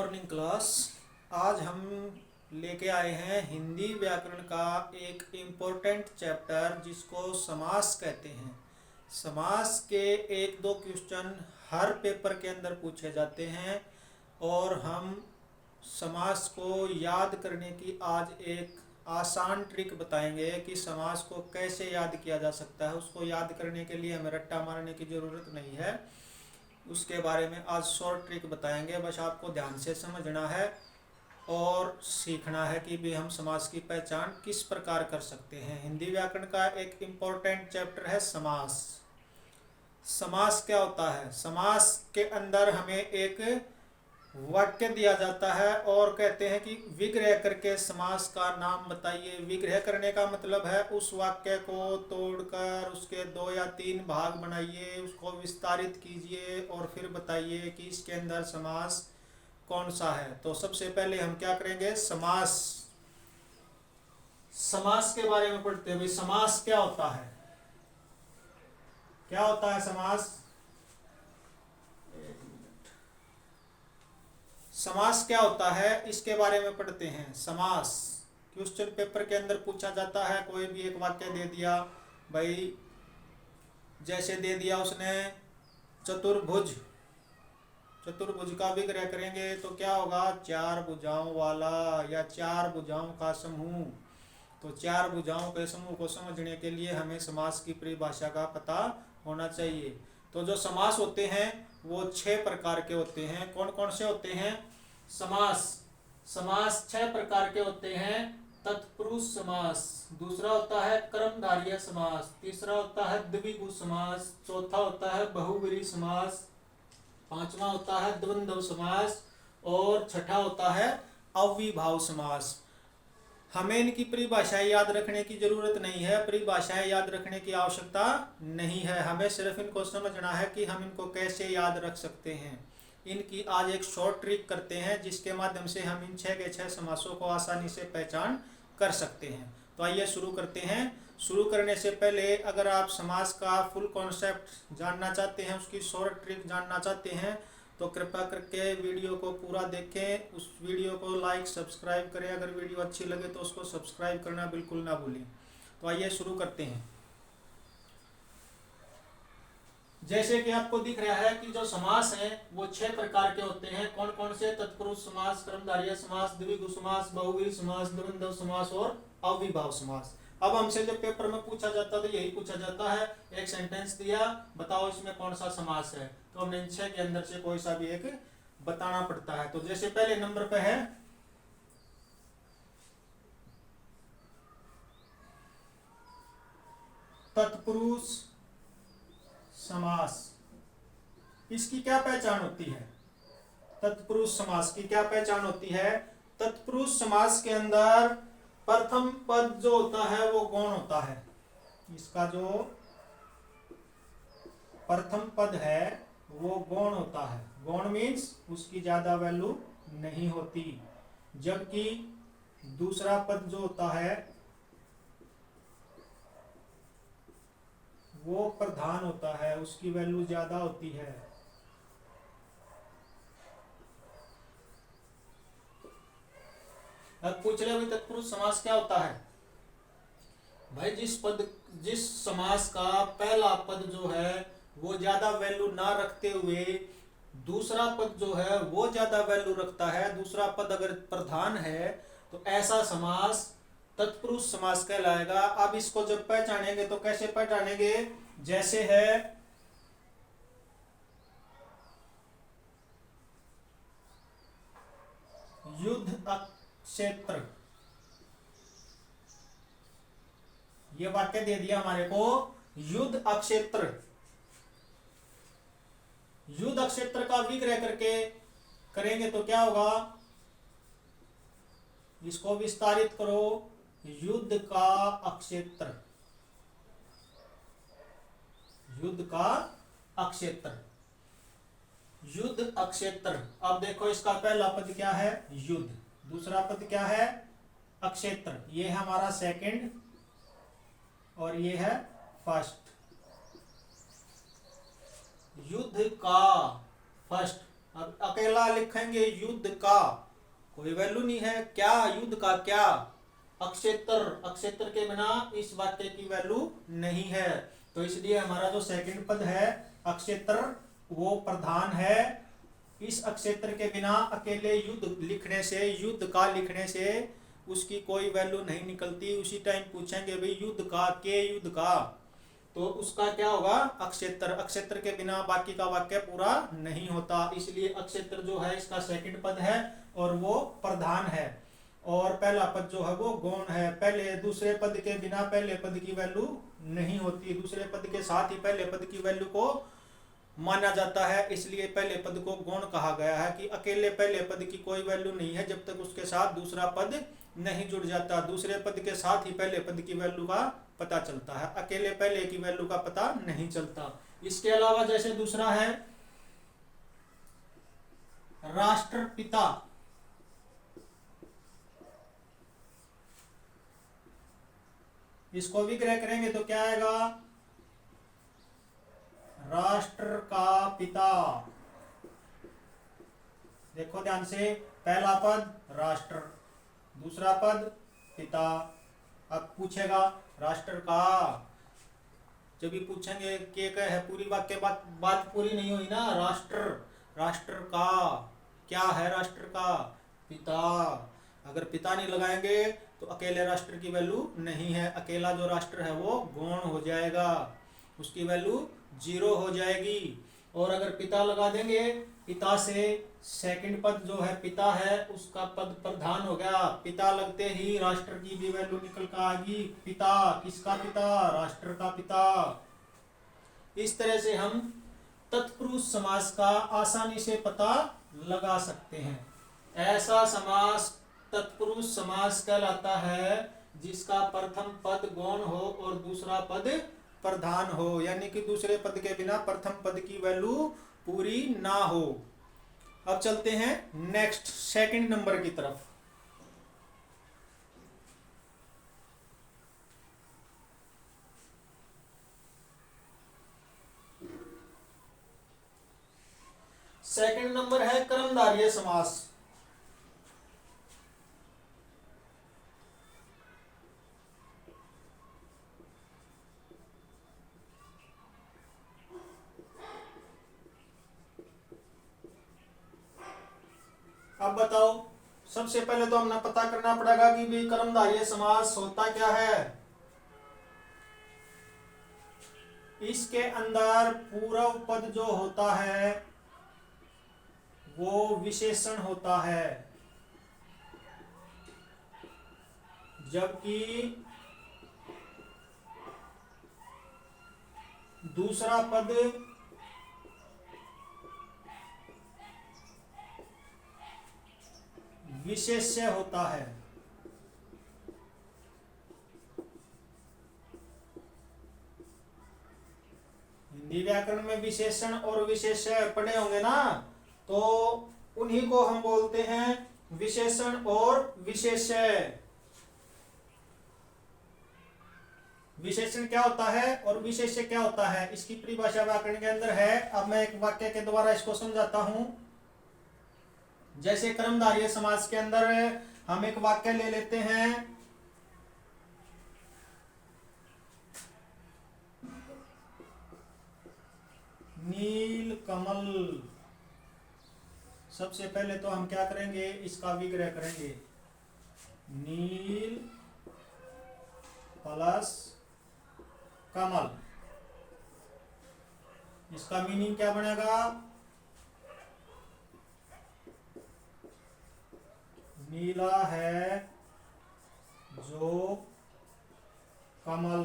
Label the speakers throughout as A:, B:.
A: Morning class. आज हम लेके आए हैं हिंदी व्याकरण का एक इम्पोर्टेंट चैप्टर जिसको समास कहते हैं। समास के एक दो क्वेश्चन हर पेपर के अंदर पूछे जाते हैं और हम समास को याद करने की आज एक आसान ट्रिक बताएंगे कि समास को कैसे याद किया जा सकता है। उसको याद करने के लिए हमें रट्टा मारने की ज़रूरत नहीं है, उसके बारे में आज शॉर्ट ट्रिक बताएंगे। बस आपको ध्यान से समझना है और सीखना है कि भी हम समास की पहचान किस प्रकार कर सकते हैं। हिंदी व्याकरण का एक इम्पोर्टेंट चैप्टर है समास। समास क्या होता है? समास के अंदर हमें एक वाक्य दिया जाता है और कहते हैं कि विग्रह करके समास का नाम बताइए। विग्रह करने का मतलब है उस वाक्य को तोड़कर उसके 2 या 3 भाग बनाइए, उसको विस्तारित कीजिए और फिर बताइए कि इसके अंदर समास कौन सा है। तो सबसे पहले हम क्या करेंगे, समास के बारे में पढ़ते हैं। भाई समास क्या होता है, क्या होता है समास? समास क्या होता है इसके बारे में पढ़ते हैं। समास क्वेश्चन पेपर के अंदर पूछा जाता है। कोई भी एक वाक्य दे दिया, भाई जैसे दे दिया उसने चतुर्भुज, चतुर्भुज का विग्रह करेंगे तो क्या होगा, 4 भुजाओं वाला या 4 भुजाओं का समूह। तो 4 भुजाओं के समूह को समझने के लिए हमें समास की परिभाषा का पता होना चाहिए। तो जो समास होते हैं वो 6 प्रकार के होते हैं। कौन कौन से होते हैं? समास 6 प्रकार के होते हैं। तत्पुरुष समास, दूसरा होता है कर्मधारय समास, तीसरा होता है द्विगु समास, चौथा होता है बहुव्रीहि समास, पांचवा होता है द्वंद्व समास और छठा होता है अव्ययीभाव समास। हमें इनकी परिभाषाएं याद रखने की जरूरत नहीं है, परिभाषाएं याद रखने की आवश्यकता नहीं है। हमें सिर्फ इनको समझना है कि हम इनको कैसे याद रख सकते हैं। इनकी आज एक शॉर्ट ट्रिक करते हैं जिसके माध्यम से हम इन 6 के 6 समासों को आसानी से पहचान कर सकते हैं। तो आइए शुरू करते हैं। शुरू करने से पहले अगर आप समास का फुल कॉन्सेप्ट जानना चाहते हैं, उसकी शॉर्ट ट्रिक जानना चाहते हैं तो कृपया करके वीडियो को पूरा देखें। उस वीडियो को लाइक सब्सक्राइब करें। अगर वीडियो अच्छी लगे तो उसको सब्सक्राइब करना बिल्कुल ना भूलें। तो आइए शुरू करते हैं। जैसे कि आपको दिख रहा है कि जो समास हैं वो 6 प्रकार के होते हैं। कौन कौन से? तत्पुरुष समास, कर्मधारय समास, द्विगु समास, बहुव्रीहि समास, द्वंद्व समास और अव्ययीभाव समास। अब हमसे जब पेपर में पूछा जाता है तो यही पूछा जाता है, एक सेंटेंस दिया, बताओ इसमें कौन सा समास है। तो हमने इन 6 के अंदर से कोई सा भी एक बताना पड़ता है। तो जैसे पहले नंबर पे है तत्पुरुष समास। इसकी क्या पहचान होती है? तत्पुरुष समास की क्या पहचान होती है? तत्पुरुष समास के अंदर प्रथम पद जो होता है वो गौण होता है। इसका जो प्रथम पद है वो गौण होता है। गौण मीन्स उसकी ज्यादा वैल्यू नहीं होती, जबकि दूसरा पद जो होता है वो प्रधान होता है, उसकी वैल्यू ज्यादा होती है। अब पूछ रहे भाई तत्पुरुष समास क्या होता है? भाई जिस समास का पहला पद जो है वो ज्यादा वैल्यू ना रखते हुए दूसरा पद जो है वो ज्यादा वैल्यू रखता है, दूसरा पद अगर प्रधान है तो ऐसा समास तत्पुरुष समास कहलाएगा। अब इसको जब पहचानेंगे तो कैसे पहचानेंगे? जैसे है युद्ध अक्षेत्र, ये वाक्य दे दिया हमारे को, युद्ध अक्षेत्र। युद्ध अक्षेत्र का विग्रह करके करेंगे तो क्या होगा, इसको विस्तारित करो, युद्ध का अक्षेत्र, युद्ध का अक्षेत्र, युद्ध अक्षेत्र। अब देखो इसका पहला पद क्या है, युद्ध, दूसरा पद क्या है, अक्षेत्र। ये है हमारा सेकंड और ये है फर्स्ट। युद्ध का फर्स्ट, अब अकेला लिखेंगे युद्ध का, कोई वैल्यू नहीं है। क्या, युद्ध का क्या, अक्षेत्र, अक्षेत्र के बिना इस वाक्य की वैल्यू नहीं है, तो इसलिए हमारा जो सेकंड पद है अक्षेत्र वो प्रधान है। इस अक्षेत्र के बिना अकेले युद्ध लिखने से, युद्ध का लिखने से उसकी कोई वैल्यू नहीं निकलती। उसी टाइम पूछेंगे भाई युद्ध का, के युद्ध का, तो उसका क्या होगा, अक्षेत्र। अक्षेत्र के बिना बाकी का वाक्य पूरा नहीं होता, इसलिए अक्षेत्र जो है इसका सेकंड पद है और वो प्रधान है। और पहला पद जो है वो गौण है। पहले दूसरे पद के बिना पहले पद की वैल्यू नहीं होती, दूसरे पद के साथ ही पहले पद की वैल्यू को माना जाता है, इसलिए पहले पद को गौण कहा गया है कि अकेले पहले पद की कोई वैल्यू नहीं है जब तक उसके साथ दूसरा पद नहीं जुड़ जाता। दूसरे पद के साथ ही पहले पद की वैल्यू का पता चलता है, अकेले पहले की वैल्यू का पता नहीं चलता। इसके अलावा जैसे दूसरा है राष्ट्रपिता, इसको विग्रह करेंगे तो क्या आएगा, राष्ट्र का पिता। देखो ध्यान से, पहला पद राष्ट्र, दूसरा पद पिता। अब पूछेगा राष्ट्र का, जब भी पूछेंगे के कह है पूरी वाक्य बात पूरी नहीं हुई ना। राष्ट्र, राष्ट्र का क्या है, राष्ट्र का पिता। अगर पिता नहीं लगाएंगे तो अकेले राष्ट्र की वैल्यू नहीं है, अकेला जो राष्ट्र है वो गौण हो जाएगा, उसकी वैल्यू 0 हो जाएगी। और अगर पिता लगा देंगे, पिता से सेकंड पद जो है पिता है उसका पद प्रधान हो गया, पिता लगते ही राष्ट्र की भी वैल्यू निकल कर आएगी। पिता, किसका पिता, राष्ट्र का पिता। इस तरह से हम तत्पुरुष समास का आसानी से पता लगा सकते हैं। ऐसा समास तत्पुरुष समास कहलाता है जिसका प्रथम पद गौण हो और दूसरा पद प्रधान हो, यानी कि दूसरे पद के बिना प्रथम पद की वैल्यू पूरी ना हो। अब चलते हैं नेक्स्ट सेकंड नंबर की तरफ। सेकंड नंबर है कर्मधारय समास। अब बताओ, सबसे पहले तो हमने पता करना पड़ेगा कि भाई कर्मधारय समास होता क्या है। इसके अंदर पूर्व पद जो होता है वो विशेषण होता है, जबकि दूसरा पद विशेष्य होता है। हिंदी व्याकरण में विशेषण और विशेष्य पढ़े होंगे ना, तो उन्हीं को हम बोलते हैं विशेषण और विशेष्य। विशेषण क्या होता है और विशेष्य क्या होता है, इसकी परिभाषा व्याकरण के अंदर है। अब मैं एक वाक्य के द्वारा इसको समझाता हूं। जैसे कर्मधारय समास के अंदर हम एक वाक्य ले लेते हैं, नील कमल। सबसे पहले तो हम क्या करेंगे, इसका विग्रह करेंगे, नील प्लस कमल। इसका मीनिंग क्या बनेगा, नीला है जो कमल।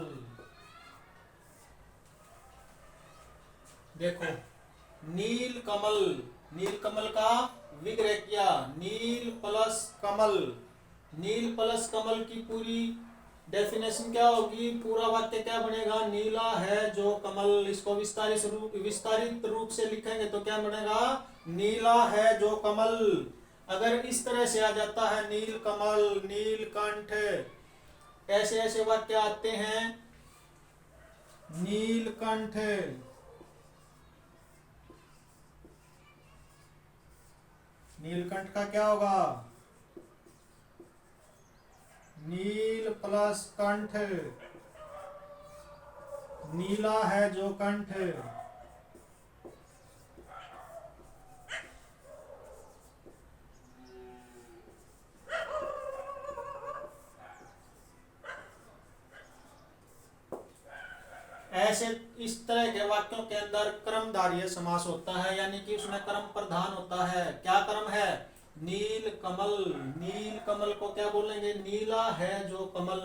A: देखो, नील कमल, नील कमल का विग्रह किया, नील प्लस कमल। नील प्लस कमल की पूरी डेफिनेशन क्या होगी, पूरा वाक्य क्या बनेगा, नीला है जो कमल। इसको विस्तारित रूप से लिखेंगे तो क्या बनेगा, नीला है जो कमल। अगर इस तरह से आ जाता है नील कमल, नीलकंठ, ऐसे ऐसे वाक्य आते हैं, नीलकंठ, नीलकंठ का क्या होगा? नील प्लस कंठ, नीला है जो कंठ। ऐसे इस तरह के वाक्यों के अंदर क्रमधारय समास होता है, यानी कि उसमें क्रम प्रधान होता है। क्या क्रम है? नील कमल, नील कमल को क्या बोलेंगे? नीला है जो कमल।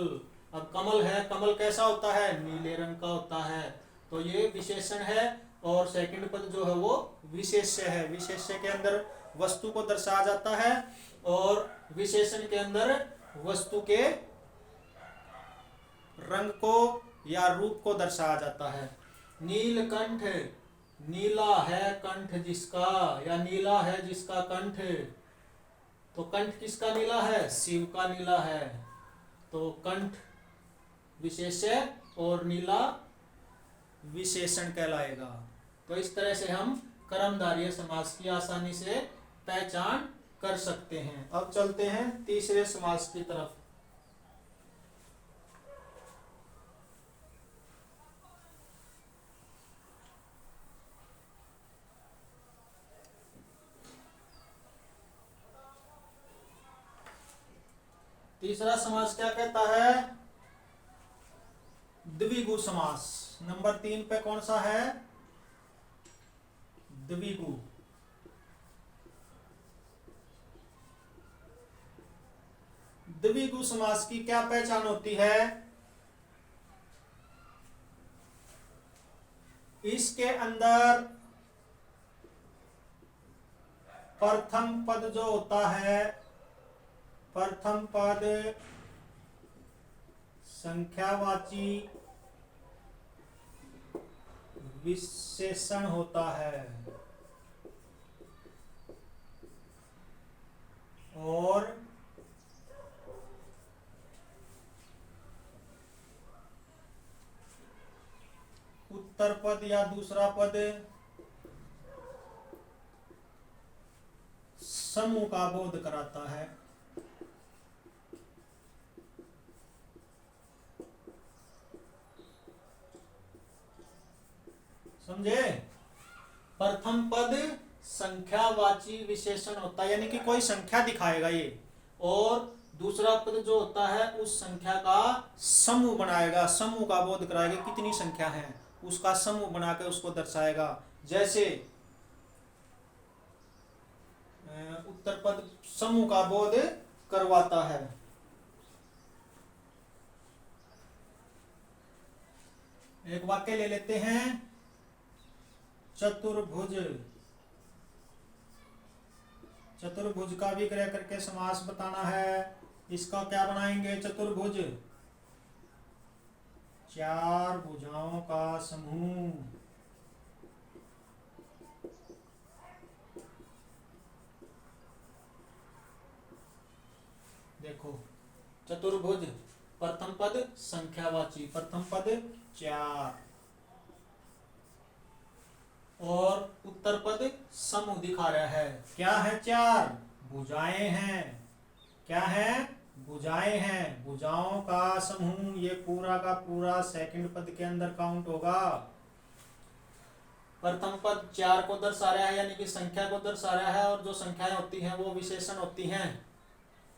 A: अब कमल है, कमल कैसा होता है? नीले रंग का होता है। तो ये विशेषण है और सेकंड पद जो है वो विशेष्य है। विशेष्य के अंदर वस्तु को दर्शाया जाता है और विशेषण के अंदर वस्तु के रंग को या रूप को दर्शाया जाता है। नीलकंठ, नीला है कंठ जिसका, या नीला है जिसका कंठ। तो कंठ किसका नीला है? शिव का नीला है। तो कंठ विशेष्य और नीला विशेषण कहलाएगा। तो इस तरह से हम कर्मधारय समास की आसानी से पहचान कर सकते हैं। अब चलते हैं तीसरे समास की तरफ। तीसरा समास क्या कहता है? द्विगु समास। नंबर 3 पे कौन सा है? द्विगु। द्विगु समास की क्या पहचान होती है? इसके अंदर प्रथम पद जो होता है, प्रथम पद संख्यावाची विशेषण होता है और उत्तर पद या दूसरा पद समूह का बोध कराता है। समझे? प्रथम पद संख्यावाची विशेषण होता है, यानी कि कोई संख्या दिखाएगा ये, और दूसरा पद जो होता है उस संख्या का समूह बनाएगा, समूह का बोध कराएगा। कितनी संख्या है उसका समूह बनाकर उसको दर्शाएगा। जैसे उत्तर पद समूह का बोध करवाता है। एक वाक्य ले लेते हैं, चतुर्भुज। चतुर्भुज का विग्रह करके समास बताना है। इसका क्या बनाएंगे? चतुर्भुज, चार भुजाओं का समूह। देखो, चतुर्भुज प्रथम पद संख्यावाची, प्रथम पद चार और उत्तर पद समूह दिखा रहा है। क्या है? चार भुजाएं हैं। क्या है? भुजाएं हैं, भुजाओं का समूह। ये पूरा का पूरा सेकंड पद के अंदर काउंट होगा। प्रथम पद चार को दर्शा रहा है, यानी कि संख्या को दर्शा रहा है, और जो संख्याएं होती हैं वो विशेषण होती हैं।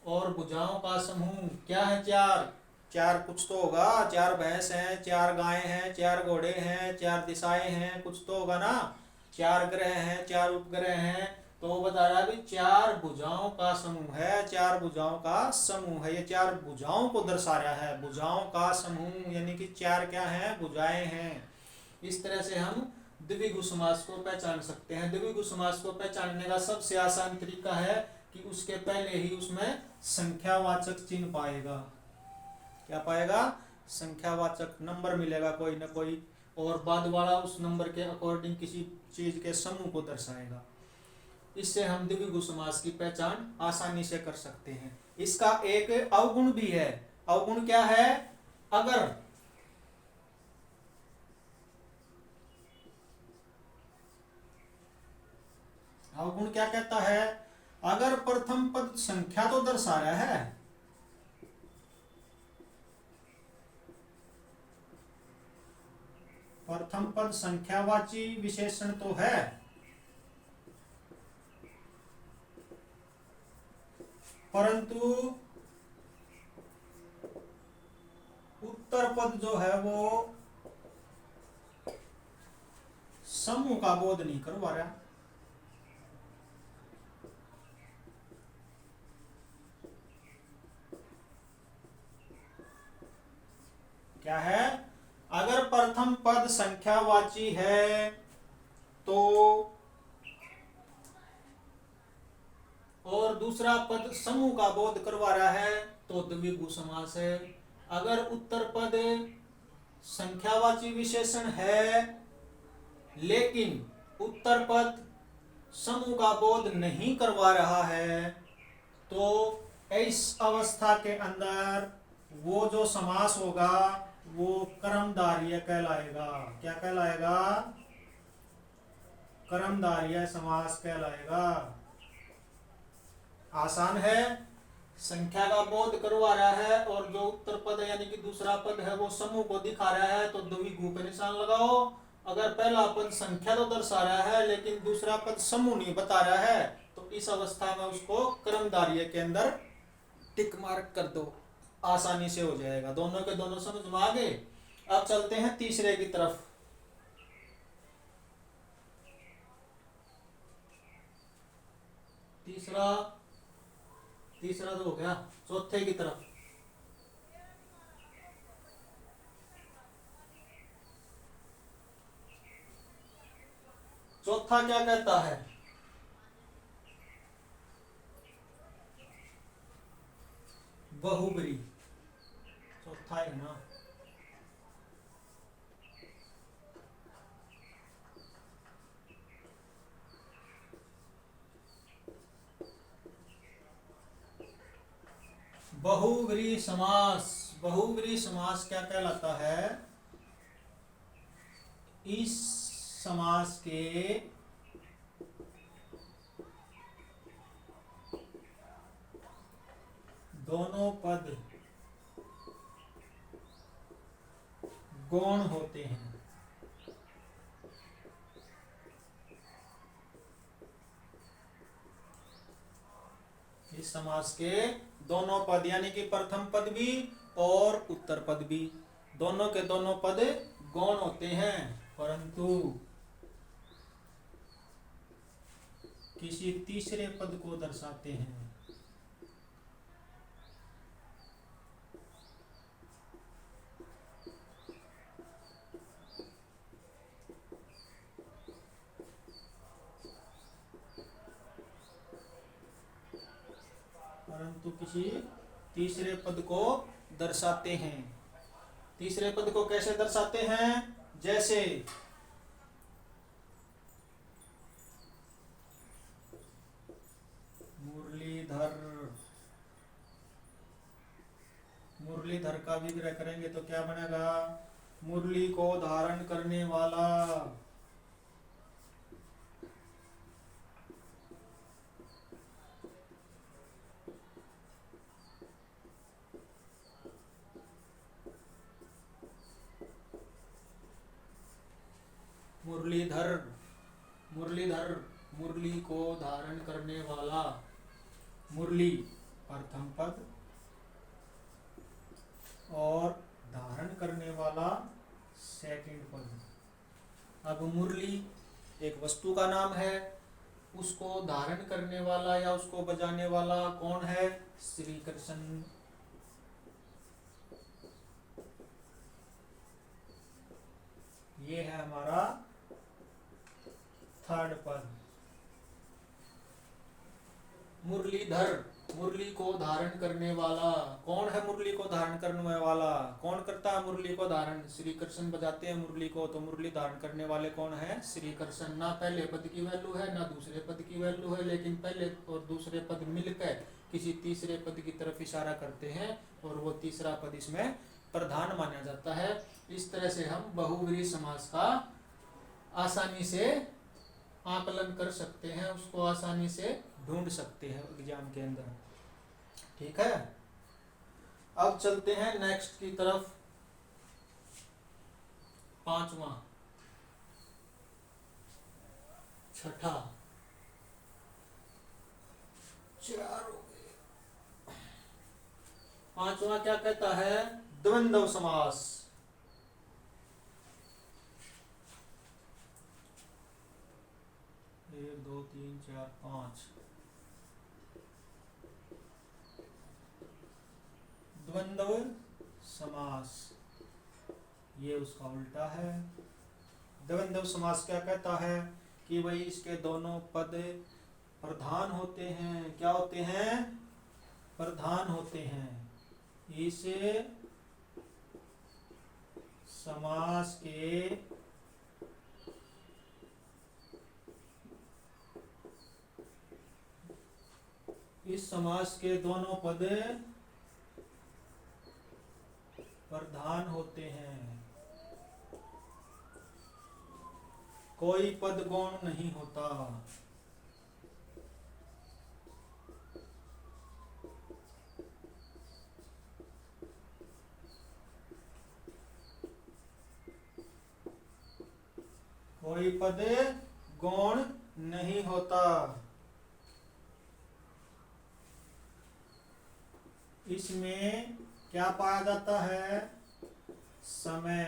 A: और भुजाओं का समूह क्या है? चार। चार कुछ तो होगा, चार भैंस हैं, चार गायें हैं, चार घोड़े हैं, चार दिशाएं हैं, कुछ तो होगा ना। चार ग्रह हैं, चार उपग्रह हैं। तो वो बता रहा है भी चार भुजाओं का समूह है, चार भुजाओं का समूह है। ये चार भुजाओं को दर्शा रहा है, भुजाओं का समूह, यानी कि चार क्या है? भुजाएं हैं। इस तरह से हम द्विगु समास को पहचान सकते हैं। द्विगु समास को पहचानने का सबसे आसान तरीका है कि उसके पहले ही उसमें संख्यावाचक चिन्ह पाएगा। क्या पाएगा? संख्यावाचक नंबर मिलेगा कोई ना कोई, और बाद वाला उस नंबर के अकॉर्डिंग किसी चीज के समूह को दर्शाएगा। इससे हम द्विगु समास की पहचान आसानी से कर सकते हैं। इसका एक अवगुण भी है। अवगुण क्या है? अगर अवगुण क्या कहता है? अगर प्रथम पद संख्या तो दर्शा रहा है, प्रथम पद संख्यावाची विशेषण तो है, परंतु उत्तर पद जो है वो समूह का बोध नहीं करवा रहा। क्या है? अगर प्रथम पद संख्यावाची है तो, और दूसरा पद समूह का बोध करवा रहा है तो द्विगु समास है। अगर उत्तर पद संख्यावाची विशेषण है लेकिन उत्तर पद समूह का बोध नहीं करवा रहा है तो इस अवस्था के अंदर वो जो समास होगा वो कर्मधारय कहलाएगा। क्या कहलाएगा? कर्मधारय समास कहलाएगा। आसान है, संख्या का बोध करवा रहा है और जो उत्तर पद यानी कि दूसरा पद है वो समूह को दिखा रहा है तो द्विगु पे निशान लगाओ। अगर पहला पद संख्या तो दर्शा रहा है लेकिन दूसरा पद समूह नहीं बता रहा है तो इस अवस्था में उसको कर्मधारय के अंदर टिक मार्क कर दो, आसानी से हो जाएगा। दोनों के दोनों समझ में आ गए। अब चलते हैं तीसरे की तरफ। तीसरा तो हो गया, चौथे की तरफ। चौथा क्या कहता है? बहुब्री। चौथा है ना, बहुब्री समास। बहुब्री समास क्या कहलाता है? इस समास के दोनों पद गौण होते हैं। इस समास के दोनों पद यानी कि प्रथम पद भी और उत्तर पद भी, दोनों के दोनों पद गौण होते हैं परंतु किसी तीसरे पद को दर्शाते हैं। परंतु किसी तीसरे पद को दर्शाते हैं। तीसरे पद को कैसे दर्शाते हैं? जैसे मुरलीधर। मुरलीधर का विग्रह करेंगे तो क्या बनेगा? मुरली को धारण करने वाला। मुरलीधर, मुरलीधर, मुरली को धारण करने वाला। मुरली प्रथम पद और धारण करने वाला सेकंड पद। अब मुरली एक वस्तु का नाम है, उसको धारण करने वाला या उसको बजाने वाला कौन है? श्री कृष्ण। ये है हमारा थर्ड पद। मुरलीधर, मुरली को धारण करने वाला। कौन है मुरली को धारण करने वाला? कौन करता है मुरली को धारण? श्री कृष्ण बजाते हैं मुरली को, तो मुरली धारण करने वाले कौन है? श्री कृष्ण। ना पहले पद की वैल्यू है ना दूसरे पद की वैल्यू है, लेकिन पहले और दूसरे पद मिलकर किसी तीसरे पद की तरफ इशारा करते हैं और वो तीसरा पद इसमें प्रधान माना जाता है। इस तरह से हम बहुव्रीहि समास का आसानी से आकलन कर सकते हैं, उसको आसानी से ढूंढ सकते हैं एग्जाम के अंदर। ठीक है, अब चलते हैं नेक्स्ट की तरफ। पांचवा, छठा, चार हो गए। पांचवा क्या कहता है? द्वंद्व समास। एक दो तीन चार पांच। द्वंद्व समास, ये उसका उल्टा है। द्वंद्व समास क्या कहता है कि भाई इसके दोनों पद प्रधान होते हैं। क्या होते हैं? प्रधान होते हैं। इस समास के दोनों पद प्रधान होते हैं, कोई पद गौण नहीं होता। कोई पद गौण नहीं होता। इसमें क्या पाया जाता है? समय।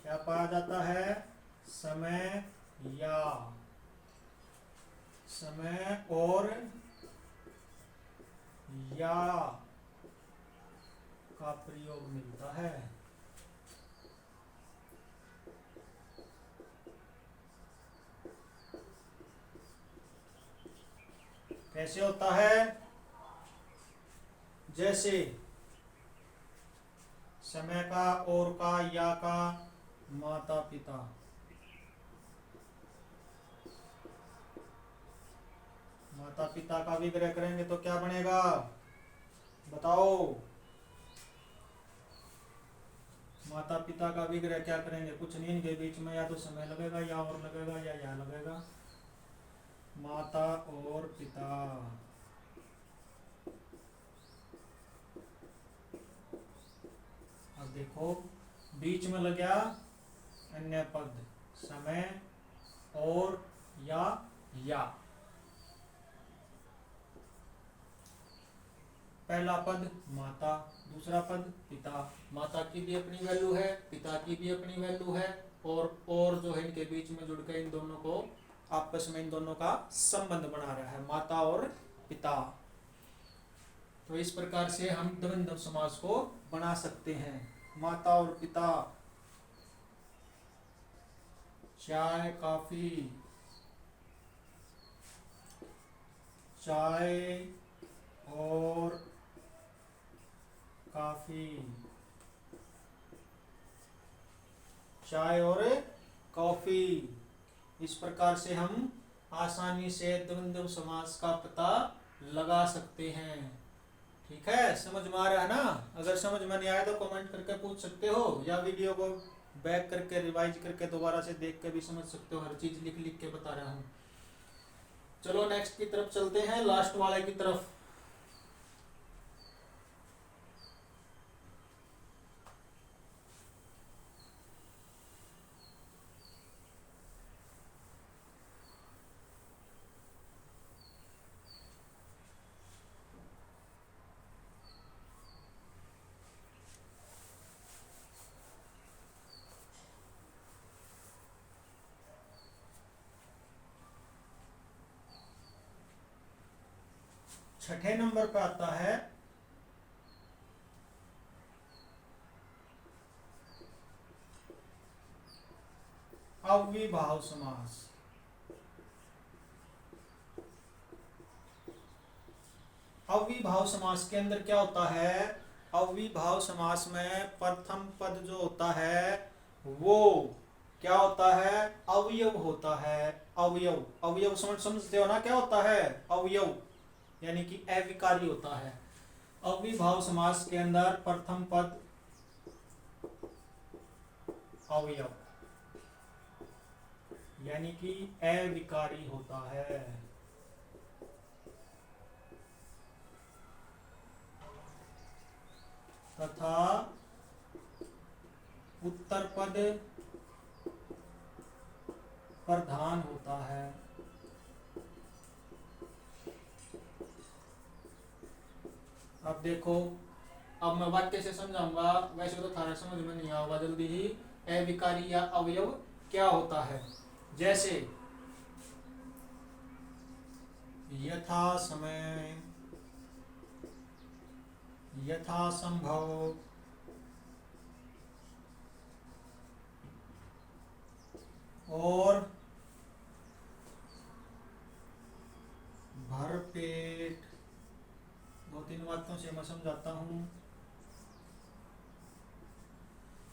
A: क्या पाया जाता है? समय या समय और या का प्रयोग मिलता है। कैसे होता है? जैसे समय का, और का, या का, माता पिता। माता पिता का विग्रह करेंगे तो क्या बनेगा? बताओ। माता पिता का विग्रह क्या करेंगे? कुछ नहीं, इनके बीच में या तो समय लगेगा, या और लगेगा, या लगेगा। माता और पिता। अब देखो, बीच में लग गया अन्य पद, समय और या। पहला पद माता, दूसरा पद पिता। माता की भी अपनी वैल्यू है, पिता की भी अपनी वैल्यू है, और जो है इनके बीच में जुड़ के इन दोनों को आपस में, इन दोनों का संबंध बना रहा है, माता और पिता। तो इस प्रकार से हम द्वंद्व समास को बना सकते हैं। माता और पिता, चाय कॉफी, चाय और कॉफी, चाय और कॉफी। इस प्रकार से हम आसानी से द्वंद्व समास का पता लगा सकते हैं। ठीक है, समझ में आ रहा है ना? अगर समझ में नहीं आया तो कमेंट करके पूछ सकते हो, या वीडियो को बैक करके रिवाइज करके दोबारा से देख के भी समझ सकते हो। हर चीज लिख लिख के बता रहा हूँ। चलो नेक्स्ट की तरफ चलते हैं, लास्ट वाले की तरफ। छठे नंबर पे आता है अव्ययीभाव समास। अव्ययीभाव समास के अंदर क्या होता है? अव्ययीभाव समास में प्रथम पद जो होता है वो क्या होता है? अवयव होता है। अवयव, अवयव समझते हो ना? क्या होता है? अवयव यानी कि अविकारी होता है। अव्ययीभाव समास के अंदर प्रथम पद अवयव, यानी कि अविकारी होता है। तथा उत्तर पद प्रधान होता है। अब देखो, अब मैं वाक्य से समझाऊंगा, वैसे तो थारा समझ में नहीं आएगा जल्दी ही। अविकारी या अवयव क्या होता है? जैसे यथा समय, यथा संभव, और भरपेट। दो तीन वाक्यों से मैं समझाता हूं।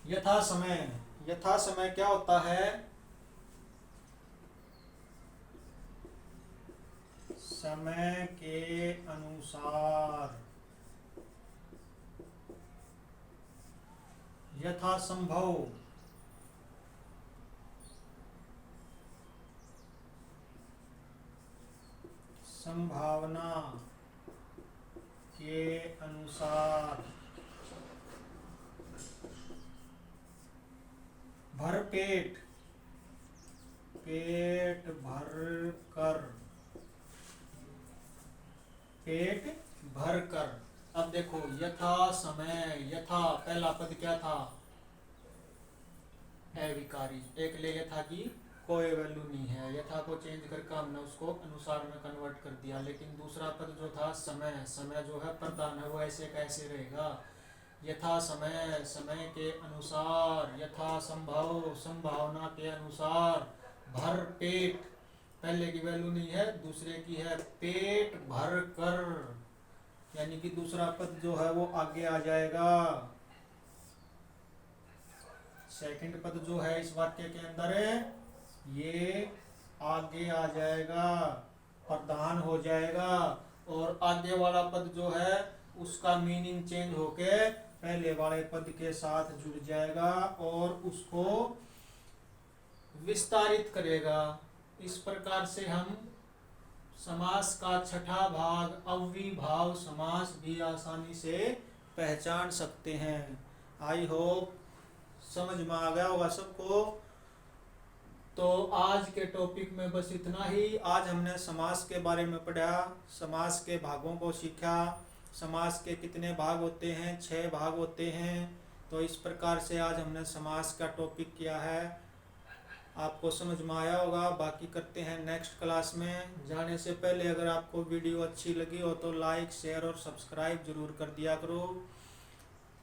A: यथा समय, यथा समय क्या होता है? समय के अनुसार। यथा संभव, संभावना के अनुसार। भरपेट, पेट भर कर, पेट भर कर। अब देखो, यथा समय, यथा पहला पद क्या था? अविकारी। एक ले यथा की कोई वैल्यू नहीं है, यथा को चेंज करके हमने उसको अनुसार में कन्वर्ट कर दिया। लेकिन दूसरा पद जो था समय, समय जो है प्रधान है, वो ऐसे कैसे रहेगा? यथा समय, समय के अनुसार। यथा संभव, संभावना के अनुसार। भर पेट, पहले की वैल्यू नहीं है, दूसरे की है, पेट भर कर, यानी कि दूसरा पद जो है वो आगे आ जाएगा। सेकंड पद जो है इस वाक्य के अंदर है, ये आगे आ जाएगा, प्रधान हो जाएगा। और आगे वाला पद जो है उसका मीनिंग चेंज होके पहले वाले पद के साथ जुड़ जाएगा और उसको विस्तारित करेगा। इस प्रकार से हम समास का छठा भाग अव्ययीभाव समास भी आसानी से पहचान सकते हैं। आई होप समझ में आ गया होगा सबको। तो आज के टॉपिक में बस इतना ही। आज हमने समास के बारे में पढ़ा, समास के भागों को सीखा। समास के कितने भाग होते हैं? 6 भाग होते हैं। तो इस प्रकार से आज हमने समास का टॉपिक किया है। आपको समझ में आया होगा। बाकी करते हैं नेक्स्ट क्लास में। जाने से पहले अगर आपको वीडियो अच्छी लगी हो तो लाइक, शेयर और सब्सक्राइब जरूर कर दिया करो।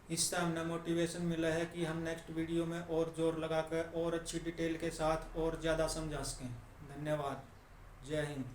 A: इससे हमें मोटिवेशन मिला है कि हम नेक्स्ट वीडियो में और जोर लगाकर और अच्छी डिटेल के साथ और ज़्यादा समझा सकें। धन्यवाद। जय हिंद।